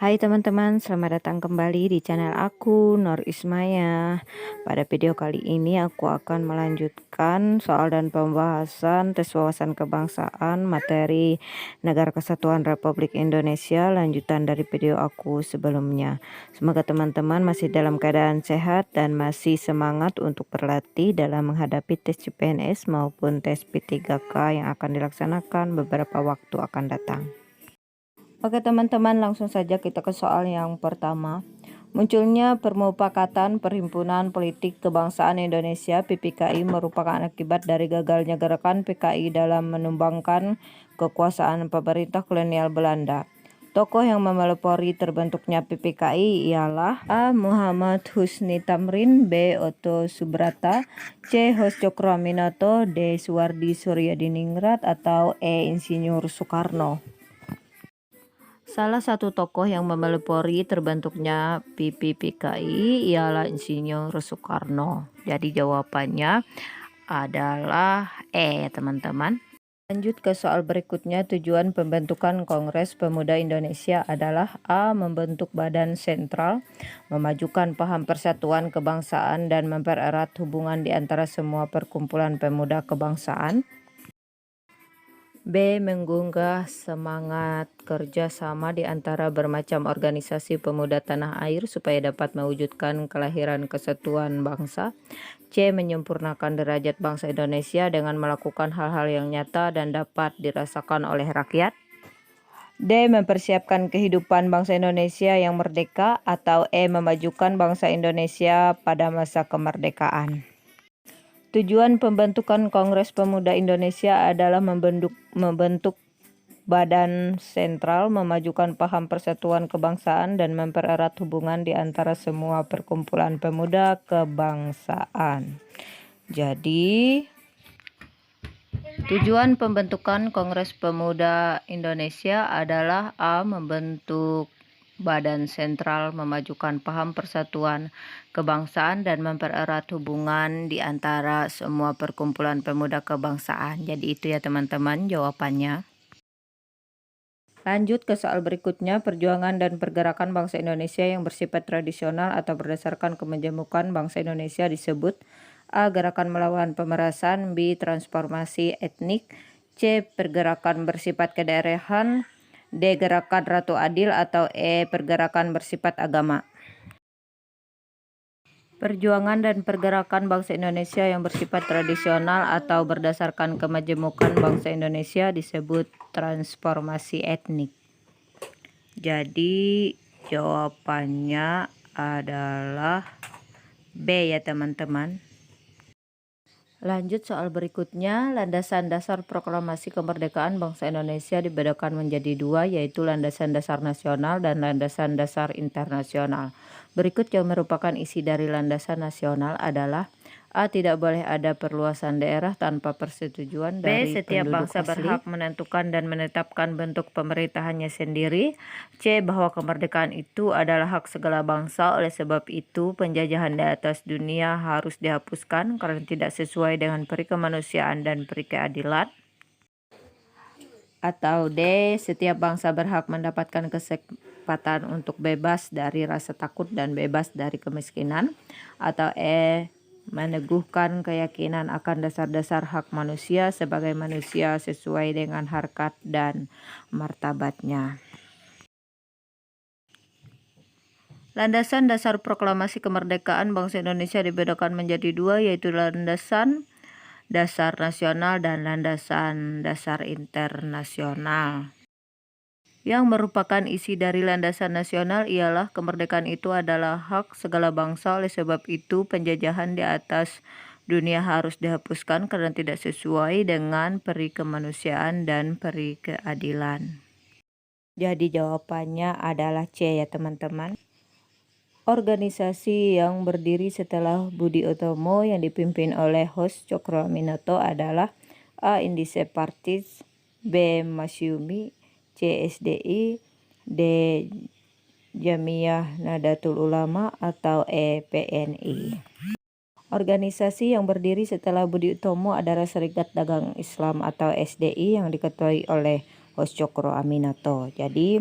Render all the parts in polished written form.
Hai teman-teman, selamat datang kembali di channel aku, Nur Ismaya. Pada video kali ini aku akan melanjutkan soal dan pembahasan tes wawasan kebangsaan materi Negara Kesatuan Republik Indonesia, lanjutan dari video aku sebelumnya. Semoga teman-teman masih dalam keadaan sehat dan masih semangat untuk berlatih dalam menghadapi tes CPNS maupun tes P3K yang akan dilaksanakan beberapa waktu akan datang. Oke teman-teman, langsung saja kita ke soal yang pertama. Munculnya Permufakatan Perhimpunan Politik Kebangsaan Indonesia (PPKI) merupakan akibat dari gagalnya gerakan PKI dalam menumbangkan kekuasaan pemerintah kolonial Belanda. Tokoh yang memelopori terbentuknya PPKI ialah A. Muhammad Husni Tamrin, B. Oto Subrata, C. Hos Cokroaminoto, D. Suwardi Suryadiningrat, atau E. Insinyur Soekarno. Salah satu tokoh yang memelopori terbentuknya PPKI ialah Insinyur Soekarno. Jadi jawabannya adalah E, teman-teman. Lanjut ke soal berikutnya. Tujuan pembentukan Kongres Pemuda Indonesia adalah A. Membentuk badan sentral, memajukan paham persatuan kebangsaan dan mempererat hubungan di antara semua perkumpulan pemuda kebangsaan. B. Menggugah semangat kerjasama di antara bermacam organisasi pemuda tanah air supaya dapat mewujudkan kelahiran kesatuan bangsa. C. Menyempurnakan derajat bangsa Indonesia dengan melakukan hal-hal yang nyata dan dapat dirasakan oleh rakyat. D. Mempersiapkan kehidupan bangsa Indonesia yang merdeka, atau E. Memajukan bangsa Indonesia pada masa kemerdekaan. Tujuan pembentukan Kongres Pemuda Indonesia adalah membentuk badan sentral, memajukan paham persatuan kebangsaan, dan mempererat hubungan di antara semua perkumpulan pemuda kebangsaan. Jadi, tujuan pembentukan Kongres Pemuda Indonesia adalah A. Membentuk badan sentral, memajukan paham persatuan kebangsaan, dan mempererat hubungan di antara semua perkumpulan pemuda kebangsaan. Jadi itu ya teman-teman jawabannya. Lanjut ke soal berikutnya. Perjuangan dan pergerakan bangsa Indonesia yang bersifat tradisional atau berdasarkan kemajemukan bangsa Indonesia disebut A. Gerakan melawan pemerasan, B. Transformasi etnik, C. Pergerakan bersifat kedaerahan, D. Gerakan Ratu Adil, atau E. Pergerakan bersifat agama. Perjuangan dan pergerakan bangsa Indonesia yang bersifat tradisional atau berdasarkan kemajemukan bangsa Indonesia disebut transformasi etnik. Jadi jawabannya adalah B ya teman-teman. Lanjut soal berikutnya. Landasan dasar proklamasi kemerdekaan bangsa Indonesia dibedakan menjadi dua, yaitu landasan dasar nasional dan landasan dasar internasional. Berikut yang merupakan isi dari landasan nasional adalah A. Tidak boleh ada perluasan daerah tanpa persetujuan dari setiap bangsa berhak menentukan dan menetapkan bentuk pemerintahannya sendiri. C. Bahwa kemerdekaan itu adalah hak segala bangsa, oleh sebab itu penjajahan di atas dunia harus dihapuskan karena tidak sesuai dengan peri kemanusiaan dan peri keadilan. Atau D. Setiap bangsa berhak mendapatkan kesempatan untuk bebas dari rasa takut dan bebas dari kemiskinan. Atau E. Meneguhkan keyakinan akan dasar-dasar hak manusia sebagai manusia sesuai dengan harkat dan martabatnya. Landasan dasar proklamasi kemerdekaan bangsa Indonesia dibedakan menjadi dua, yaitu landasan dasar nasional dan landasan dasar internasional. Yang merupakan isi dari landasan nasional ialah kemerdekaan itu adalah hak segala bangsa, oleh sebab itu penjajahan di atas dunia harus dihapuskan karena tidak sesuai dengan peri kemanusiaan dan peri keadilan. Jadi jawabannya adalah C ya teman-teman. Organisasi yang berdiri setelah Budi Utomo yang dipimpin oleh Hos Cokroaminoto adalah A. Indische Partis, B. Masyumi, C. SDI, D. Jamiyah Nadatul Ulama, atau E. PNI. Organisasi yang berdiri setelah Budi Utomo adalah Serikat Dagang Islam atau SDI yang diketuai oleh Hos Cokroaminoto. Jadi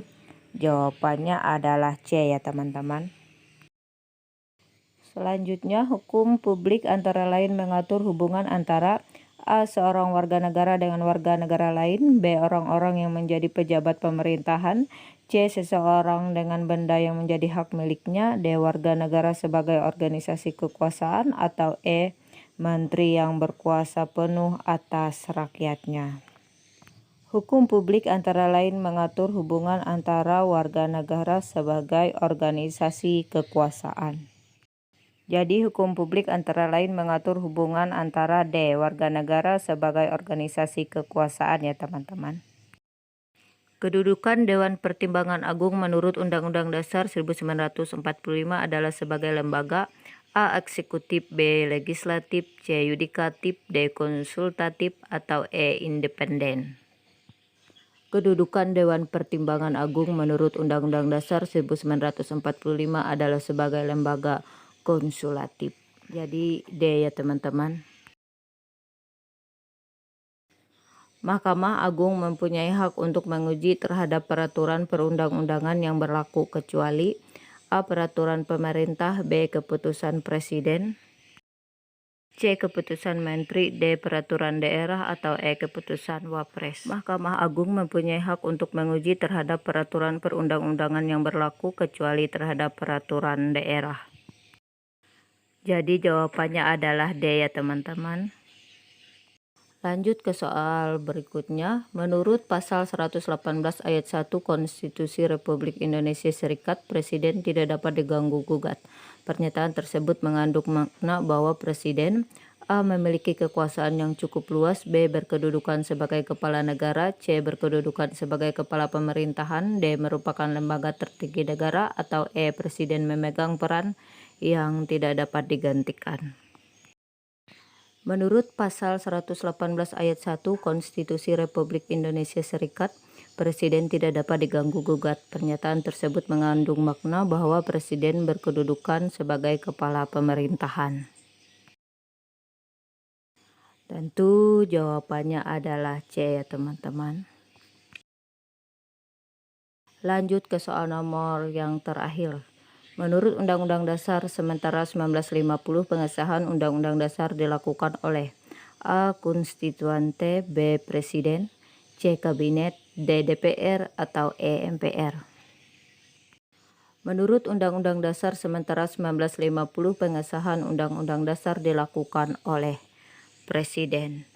Jawabannya adalah C ya teman-teman. Selanjutnya, hukum publik antara lain mengatur hubungan antara A. Seorang warga negara dengan warga negara lain, B. Orang-orang yang menjadi pejabat pemerintahan, C. Seseorang dengan benda yang menjadi hak miliknya, D. Warga negara sebagai organisasi kekuasaan, atau E. Menteri yang berkuasa penuh atas rakyatnya. Hukum publik antara lain mengatur hubungan antara warga negara sebagai organisasi kekuasaan. Jadi hukum publik antara lain mengatur hubungan antara D. Warga negara sebagai organisasi kekuasaan ya teman-teman. Kedudukan Dewan Pertimbangan Agung menurut Undang-Undang Dasar 1945 adalah sebagai lembaga A. Eksekutif, B. Legislatif, C. Yudikatif, D. Konsultatif, atau E. Independen. Kedudukan Dewan Pertimbangan Agung menurut Undang-Undang Dasar 1945 adalah sebagai lembaga konsultatif. Jadi D ya teman-teman. Mahkamah Agung mempunyai hak untuk menguji terhadap peraturan perundang-undangan yang berlaku kecuali A. Peraturan pemerintah, B. Keputusan Presiden, C. Keputusan Menteri, D. Peraturan daerah, atau E. Keputusan Wapres. Mahkamah Agung mempunyai hak untuk menguji terhadap peraturan perundang-undangan yang berlaku kecuali terhadap peraturan daerah. Jadi jawabannya adalah D ya teman-teman. Lanjut ke soal berikutnya. Menurut pasal 118 ayat 1 Konstitusi Republik Indonesia Serikat, Presiden tidak dapat diganggu-gugat. Pernyataan tersebut mengandung makna bahwa Presiden A. memiliki kekuasaan yang cukup luas, B. berkedudukan sebagai kepala negara, C. berkedudukan sebagai kepala pemerintahan, D. merupakan lembaga tertinggi negara, atau E. Presiden memegang peran yang tidak dapat digantikan. Menurut pasal 118 ayat 1 Konstitusi Republik Indonesia Serikat, Presiden tidak dapat diganggu-gugat. Pernyataan tersebut mengandung makna bahwa Presiden berkedudukan sebagai kepala pemerintahan. Tentu jawabannya adalah C ya teman-teman. Lanjut ke soal nomor yang terakhir. Menurut Undang-Undang Dasar sementara 1950, pengesahan Undang-Undang Dasar dilakukan oleh A. Konstituante, B. Presiden, C. Kabinet, D. DPR, atau E. MPR. Menurut Undang-Undang Dasar sementara 1950, pengesahan Undang-Undang Dasar dilakukan oleh Presiden.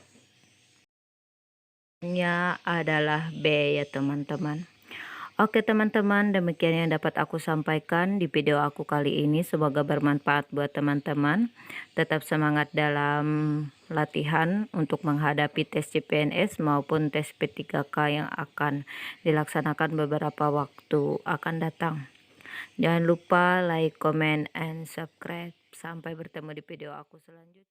Nya adalah B ya teman-teman. Oke teman-teman, demikian yang dapat aku sampaikan di video aku kali ini. Semoga bermanfaat buat teman-teman. Tetap semangat dalam latihan untuk menghadapi tes CPNS maupun tes P3K yang akan dilaksanakan beberapa waktu akan datang. Jangan lupa like, comment, and subscribe. Sampai bertemu di video aku selanjutnya.